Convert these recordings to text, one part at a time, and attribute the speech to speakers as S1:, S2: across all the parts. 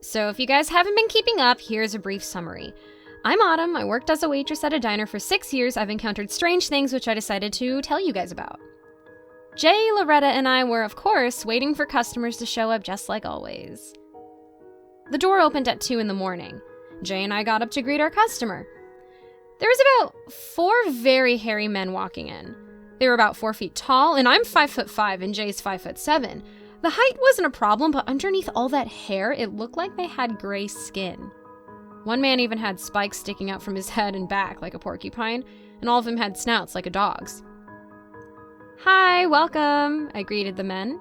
S1: So if you guys haven't been keeping up, here's a brief summary. I'm Autumn. I worked as a waitress at a diner for 6 years. I've encountered strange things which I decided to tell you guys about. Jay, Loretta, and I were, of course, waiting for customers to show up just like always. The door opened at 2 in the morning. Jay and I got up to greet our customer. There was about 4 very hairy men walking in. They were about 4 feet tall, and I'm 5'5", and Jay's 5'7". The height wasn't a problem, but underneath all that hair, it looked like they had gray skin. One man even had spikes sticking out from his head and back like a porcupine, and all of them had snouts like a dog's. "Hi, welcome," I greeted the men.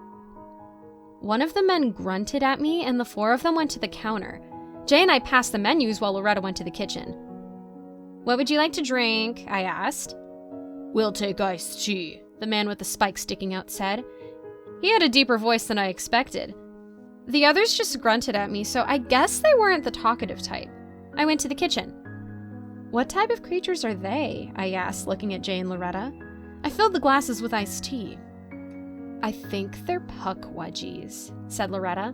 S1: One of the men grunted at me, and the 4 of them went to the counter. Jay and I passed the menus while Loretta went to the kitchen. "What would you like to drink?" I asked. "We'll take iced tea," the man with the spikes sticking out said. He had a deeper voice than I expected. The others just grunted at me, so I guess they weren't the talkative type. I went to the kitchen. "What type of creatures are they?" I asked, looking at Jay and Loretta. I filled the glasses with iced tea. "I think they're Pukwudgies," said Loretta.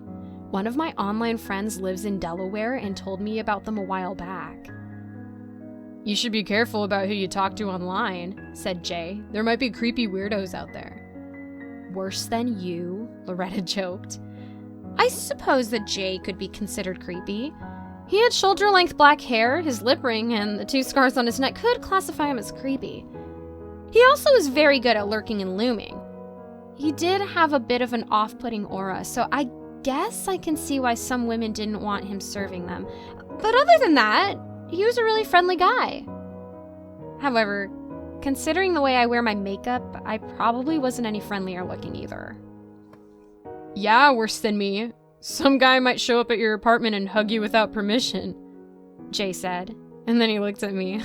S1: "One of my online friends lives in Delaware and told me about them a while back." "You should be careful about who you talk to online," said Jay. "There might be creepy weirdos out there." "Worse than you," Loretta joked. I suppose that Jay could be considered creepy. He had shoulder-length black hair, his lip ring, and the 2 scars on his neck could classify him as creepy. He also was very good at lurking and looming. He did have a bit of an off-putting aura, so I guess I can see why some women didn't want him serving them. But other than that, he was a really friendly guy. However, considering the way I wear my makeup, I probably wasn't any friendlier looking either. "Yeah, worse than me. Some guy might show up at your apartment and hug you without permission," Jay said, and then he looked at me.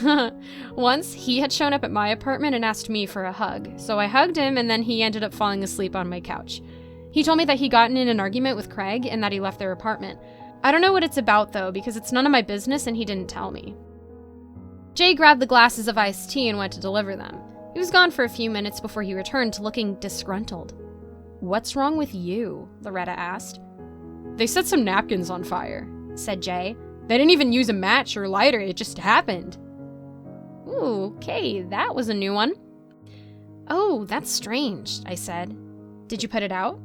S1: Once, he had shown up at my apartment and asked me for a hug, so I hugged him and then he ended up falling asleep on my couch. He told me that he'd gotten in an argument with Craig and that he left their apartment. I don't know what it's about though, because it's none of my business and he didn't tell me. Jay grabbed the glasses of iced tea and went to deliver them. He was gone for a few minutes before he returned, looking disgruntled. "What's wrong with you?" Loretta asked. "They set some napkins on fire," said Jay. "They didn't even use a match or lighter, it just happened." "Ooh, okay, that was a new one." "Oh, that's strange," I said. "Did you put it out?"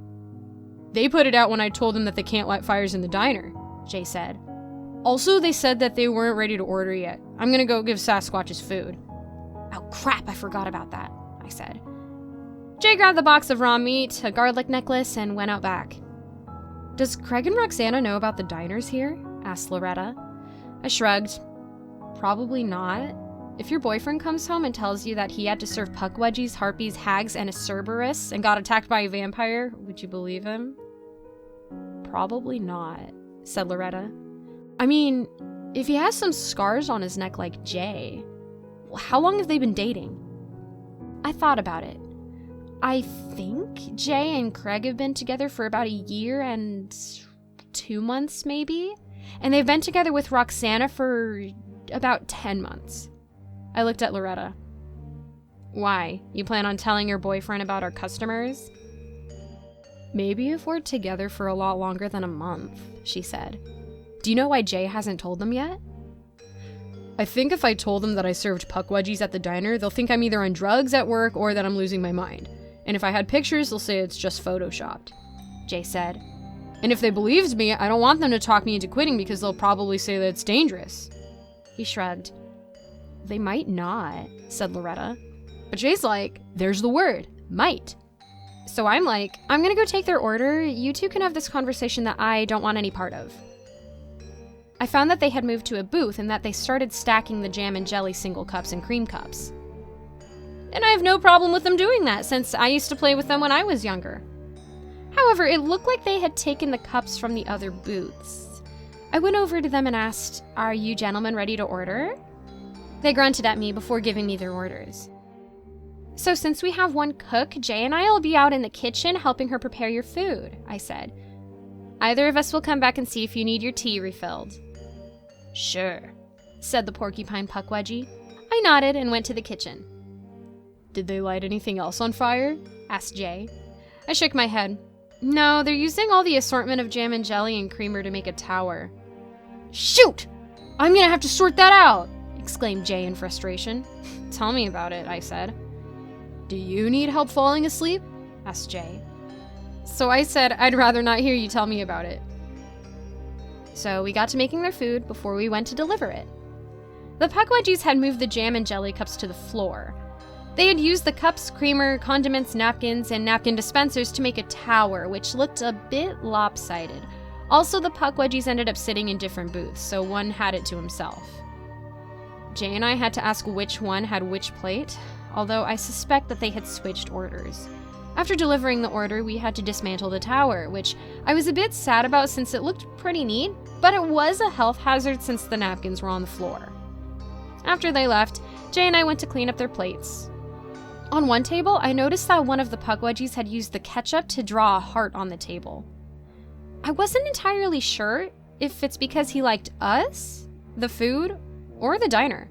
S1: "They put it out when I told them that they can't light fires in the diner," Jay said. "Also, they said that they weren't ready to order yet. I'm gonna go give Sasquatch his food." "Oh crap, I forgot about that," I said. Jay grabbed the box of raw meat, a garlic necklace, and went out back. "Does Craig and Roxana know about the diners here?" asked Loretta. I shrugged. "Probably not. If your boyfriend comes home and tells you that he had to serve Pukwudgies, harpies, hags, and a Cerberus and got attacked by a vampire, would you believe him?" "Probably not," said Loretta. "I mean, if he has some scars on his neck like Jay, how long have they been dating?" I thought about it. I think Jay and Craig have been together for about a year and 2 months, maybe? And they've been together with Roxana for about 10 months. I looked at Loretta. "Why? You plan on telling your boyfriend about our customers?" "Maybe if we're together for a lot longer than a month," she said. "Do you know why Jay hasn't told them yet?" "I think if I told them that I served Pukwudgies at the diner, they'll think I'm either on drugs at work or that I'm losing my mind. And if I had pictures, they'll say it's just photoshopped," Jay said. "And if they believed me, I don't want them to talk me into quitting because they'll probably say that it's dangerous." He shrugged. "They might not," said Loretta. But Jay's like, "There's the word, might." So I'm like, "I'm gonna go take their order. You two can have this conversation that I don't want any part of." I found that they had moved to a booth and that they started stacking the jam and jelly single cups and cream cups. And I have no problem with them doing that, since I used to play with them when I was younger. However, it looked like they had taken the cups from the other booths. I went over to them and asked, "Are you gentlemen ready to order?" They grunted at me before giving me their orders. "So since we have one cook, Jay and I will be out in the kitchen helping her prepare your food," I said. "Either of us will come back and see if you need your tea refilled." "Sure," said the porcupine Pukwudgie. I nodded and went to the kitchen. "Did they light anything else on fire?" asked Jay. I shook my head. No, they're using all the assortment of jam and jelly and creamer to make a tower. Shoot! I'm gonna have to sort that out! Exclaimed Jay in frustration. Tell me about it, I said. Do you need help falling asleep? Asked Jay. So I said I'd rather not hear you tell me about it. So we got to making their food before we went to deliver it. The Pukwudgies had moved the jam and jelly cups to the floor. They had used the cups, creamer, condiments, napkins, and napkin dispensers to make a tower, which looked a bit lopsided. Also, the Pukwudgies ended up sitting in different booths, so one had it to himself. Jay and I had to ask which one had which plate, although I suspect that they had switched orders. After delivering the order, we had to dismantle the tower, which I was a bit sad about since it looked pretty neat, but it was a health hazard since the napkins were on the floor. After they left, Jay and I went to clean up their plates. On one table, I noticed that one of the Pukwudgies had used the ketchup to draw a heart on the table. I wasn't entirely sure if it's because he liked us, the food, or the diner.